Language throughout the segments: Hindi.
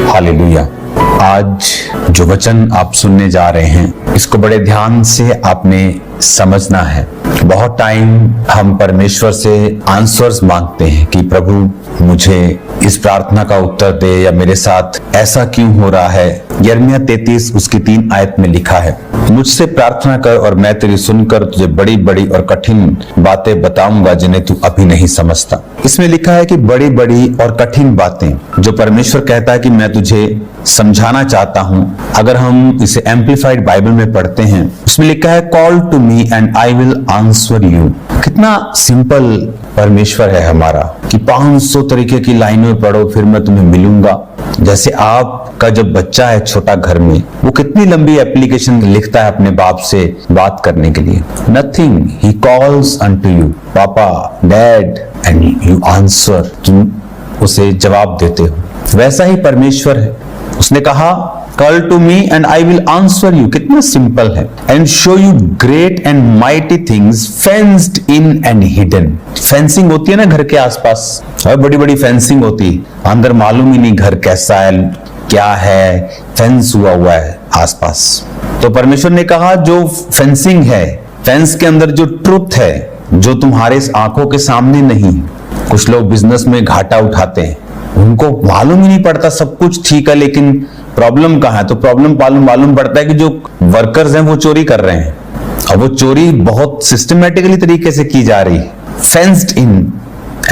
हालेलुया। आज जो वचन आप सुनने जा रहे हैं इसको बड़े ध्यान से आपने समझना है। बहुत टाइम हम परमेश्वर से आंसर्स मांगते हैं कि प्रभु मुझे इस प्रार्थना का उत्तर दे, या मेरे साथ ऐसा क्यों हो रहा है। यिर्मयाह 33 उसकी 3 आयत में लिखा है, मुझसे प्रार्थना कर और मैं तेरी सुनकर तुझे बड़ी बड़ी और कठिन बातें बताऊंगा जिन्हें तू अभी नहीं समझता। इसमें लिखा है कि बड़ी बड़ी और कठिन बातें जो परमेश्वर कहता है कि मैं तुझे समझाना चाहता हूं। अगर हम इसे एम्पलीफाइड बाइबल में पढ़ते हैं, उसमें लिखा है call to me and I will answer you. कितना सिंपल परमेश्वर है हमारा कि 500 तरीके की लाइनों में पढ़ो फिर मैं तुम्हें मिलूंगा। जैसे आपका जब बच्चा है छोटा घर में, वो कितनी लंबी एप्लीकेशन लिखता है अपने बाप से बात करने के लिए। Nothing, he calls unto you, पापा, डैड, एंड यू आंसर। तुम उसे जवाब देते हो। वैसा ही परमेश्वर है। उसने कहा call to me and I will answer you. कितना सिंपल है। And show you great and mighty things fenced in and hidden. Fencing होती है ना घर के आसपास, और बड़ी बड़ी फेंसिंग होती है, अंदर मालूम ही नहीं घर कैसा है क्या है, फेंस हुआ है आसपास। तो परमेश्वर ने कहा जो फेंसिंग है, फेंस के अंदर जो ट्रुथ है, जो तुम्हारे आंखों के सामने नहीं। कुछ लोग बिजनेस में घाटा उठाते हैं, उनको मालूम ही नहीं पड़ता, सब कुछ ठीक है लेकिन प्रॉब्लम कहाँ है। तो प्रॉब्लम मालूम पड़ता है कि जो वर्कर्स हैं वो चोरी कर रहे हैं, और वो चोरी बहुत सिस्टमैटिकली तरीके से की जा रही है। Fenced in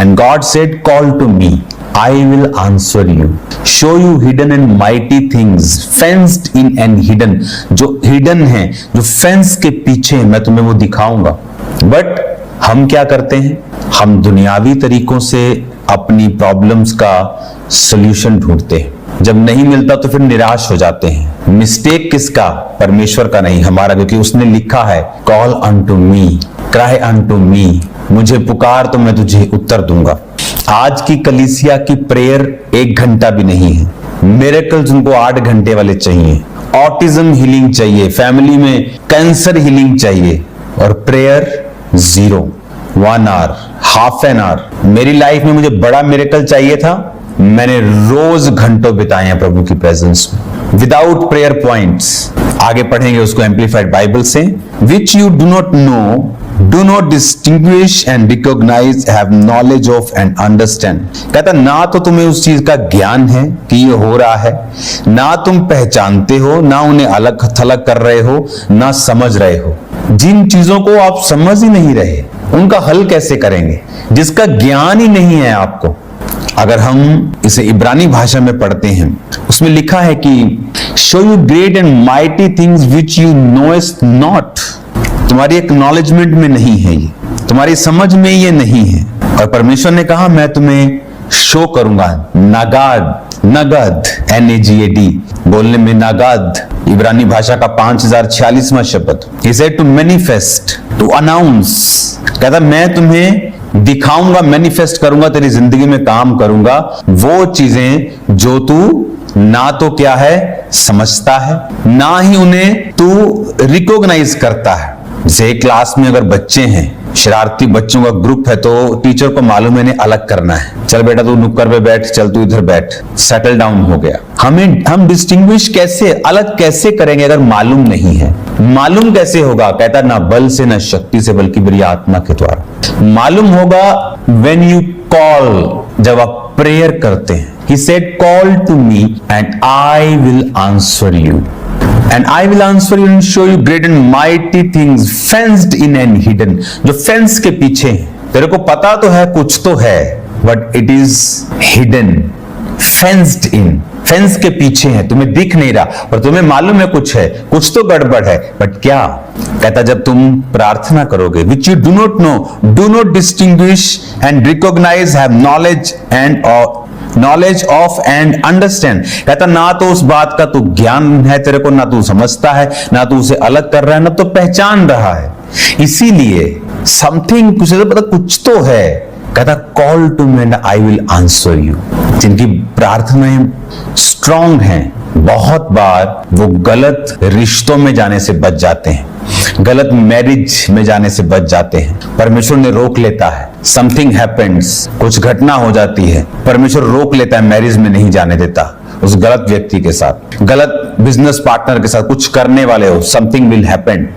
and God said call to me I will answer you, show you hidden and mighty things fenced in and hidden. जो हिडन है, जो फेंस के पीछे है, मैं तुम्हें वो दिखाऊंगा। बट हम क्या करते हैं, हम दुनियावी तरीकों से अपनी प्रॉब्लम्स का सॉल्यूशन ढूंढते हैं। जब नहीं मिलता तो फिर निराश हो जाते हैं। मिस्टेक किसका? परमेश्वर का नहीं, हमारा, क्योंकि उसने लिखा है कॉल अनटू मी, क्राई अनटू मी, मुझे पुकार तो मैं तुझे उत्तर दूंगा। आज की कलीसिया की प्रेयर 1 घंटा भी नहीं है। मिरेकल्स उनको 8 घंटे वाले चाहिए। ऑटिज्म हीलिंग चाहिए, फैमिली में कैंसर हीलिंग चाहिए, और prayer 0, 1 hour, half an hour. मेरी लाइफ में मुझे बड़ा मिरेकल चाहिए था, मैंने रोज घंटों बिताए हैं प्रभु की प्रेजेंस में, विदाउट प्रेयर पॉइंट्स। आगे पढ़ेंगे उसको एम्पलीफाइड बाइबल से। Which you do not know, do not distinguish and recognise, have knowledge of and understand. कहता ना तो तुम्हें उस चीज का ज्ञान है कि ये हो रहा है, ना तुम पहचानते हो, ना उन्हें अलग थलग कर रहे हो, ना समझ रहे हो। जिन चीजों को आप समझ ही नहीं रहे उनका हल कैसे करेंगे, जिसका ज्ञान ही नहीं है आपको। अगर हम इसे इब्रानी भाषा में पढ़ते हैं, उसमें लिखा है कि show you great and mighty things which you knowest not. तुम्हारी एक्नॉलेजमेंट में नहीं है ये, तुम्हारी समझ में ये नहीं है। और परमेश्वर ने कहा मैं तुम्हें शो करूंगा। नगद, NAGAD, बोलने में नागाद, इब्रानी भाषा का 5046वां शब्द। He said to manifest, to announce। कहता मैं तुम्हें दिखाऊंगा, मैनिफेस्ट करूंगा, तेरी जिंदगी में काम करूंगा वो चीजें जो तू ना तो क्या है समझता है, ना ही उन्हें तू रिकॉग्नाइज करता है। जैसे क्लास में अगर बच्चे हैं, शरारती बच्चों का ग्रुप है, तो टीचर को मालूम है इन्हें अलग करना है। चल बेटा तू नुक्कड़ पे बैठ, चल तू इधर बैठ, सेटल डाउन हो गया। हम डिस्टिंग्विश कैसे, अलग कैसे करेंगे अगर मालूम नहीं है? मालूम कैसे होगा? कहता ना बल से ना शक्ति से, बल्कि मेरी आत्मा के द्वारा। मालूम होगा व्हेन यू कॉल, जब आप प्रेयर करते हैं। He said call to me and I will answer you, and I will answer you and show you great and mighty things fenced in and hidden। जो फेंस के पीछे है, तेरे को पता तो है कुछ तो है, but it is hidden, fenced in। Fence के पीछे है, तुम्हें दिख नहीं रहा, पर तुम्हें मालूम है कुछ है, कुछ तो गड़बड़ है, बट क्या? कहता जब तुम प्रार्थना करोगे, which you do not know, do not distinguish and recognise, have knowledge of and understand. कहता ना तो उस बात का तू ज्ञान है तेरे को, ना तू समझता है, ना तू उसे अलग कर रहा है, ना तो पहचान रहा है। इसीलिए समथिंग, कुछ तो है। कहता call to me and I will answer you. जिनकी प्रार्थनाएं स्ट्रांग हैं, बहुत बार वो गलत रिश्तों में जाने से बच जाते हैं, गलत मैरिज में जाने से बच जाते हैं। परमेश्वर ने रोक लेता है, समथिंग हैपेंस, कुछ घटना हो जाती है, परमेश्वर रोक लेता है, मैरिज में नहीं जाने देता। उस गलत व्यक्ति के साथ, गलत बिजनेस पार्टनर के साथ कुछ करने वाले हो, समथिंग विल हैपन।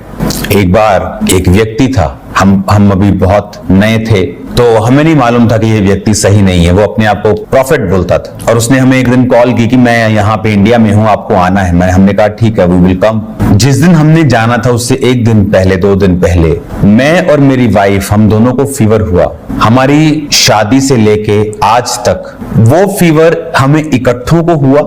एक बार एक व्यक्ति था, हम अभी बहुत नए थे, तो हमें नहीं मालूम था कि ये व्यक्ति सही नहीं है। वो अपने आप को प्रॉफिट बोलता था और उसने हमें एक दिन कॉल की कि मैं यहाँ पे इंडिया में हूँ, आपको आना है। हमने कहा ठीक है, वी विल कम। जिस दिन हमने जाना था उससे एक दिन पहले, 2 दिन पहले, मैं और मेरी वाइफ, हम दोनों को फीवर हुआ। हमारी शादी से लेके आज तक वो फीवर हमें इकट्ठों को हुआ,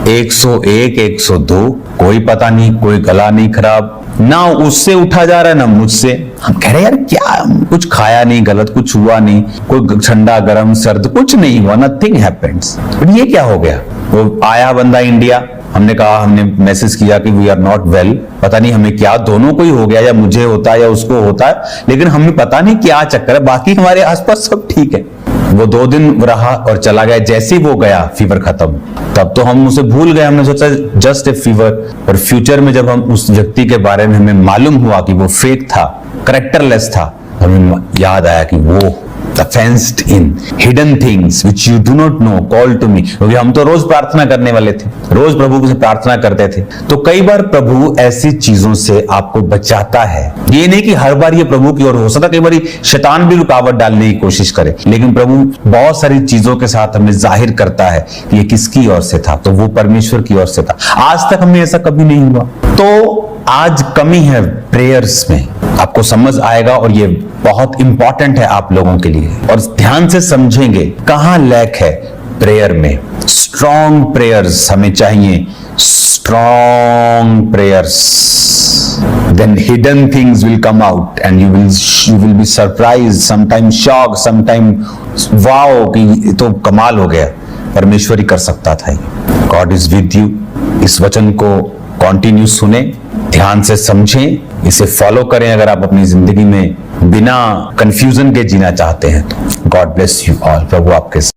101, 102, कोई पता नहीं, कोई गला नहीं खराब, ना उससे उठा जा रहा है ना मुझसे। हम कह रहे यार क्या, कुछ खाया नहीं, गलत कुछ हुआ नहीं, कोई ठंडा गरम सर्द कुछ नहीं हुआ, नथिंग हैपेंस। ये क्या हो गया? वो आया बंदा इंडिया, हमने कहा, हमने मैसेज किया कि वी आर नॉट वेल, पता नहीं हमें क्या, दोनों को ही हो गया, या मुझे होता है या उसको होता है, लेकिन हमें पता नहीं क्या चक्कर है। बाकी हमारे आसपास सब ठीक है। वो 2 दिन रहा और चला गया। जैसे ही वो गया, फीवर खत्म। तब तो हम उसे भूल गए, हमने सोचा जस्ट ए फीवर। पर फ्यूचर में जब हम उस व्यक्ति के बारे में हमें मालूम हुआ कि वो फेक था, कैरेक्टरलेस था, हमें याद आया कि वो the fenced in hidden things which you do not know call to me। क्योंकि हम तो रोज प्रार्थना करने वाले थे, रोज प्रभु से प्रार्थना करते थे। तो कई बार प्रभु ऐसी चीजों से आपको बचाता है। ये नहीं कि हर बार ये प्रभु की ओर हो सकता, कई बार शैतान भी रुकावट डालने की कोशिश करे, लेकिन प्रभु बहुत सारी चीजों के साथ हमें जाहिर करता है कि ये किसकी ओर से था, तो वो परमेश्वर की ओर से था। आज तक हमें ऐसा कभी नहीं हुआ। तो आज कमी है प्रेयर्स में, आपको समझ आएगा, और ये बहुत इंपॉर्टेंट है आप लोगों के लिए। और ध्यान से समझेंगे कहां लैक है प्रेयर में। स्ट्रॉन्ग प्रेयर्स हमें चाहिए, strong prayers, then hidden things will come out and you will be surprised, sometimes shocked, sometimes wow कि तो कमाल हो गया, परमेश्वर ही कर सकता था। God is with you। इस वचन को कंटिन्यू सुने, ध्यान से समझें, इसे फॉलो करें अगर आप अपनी जिंदगी में बिना कंफ्यूजन के जीना चाहते हैं तो। God bless you all. प्रभु आपके साथ।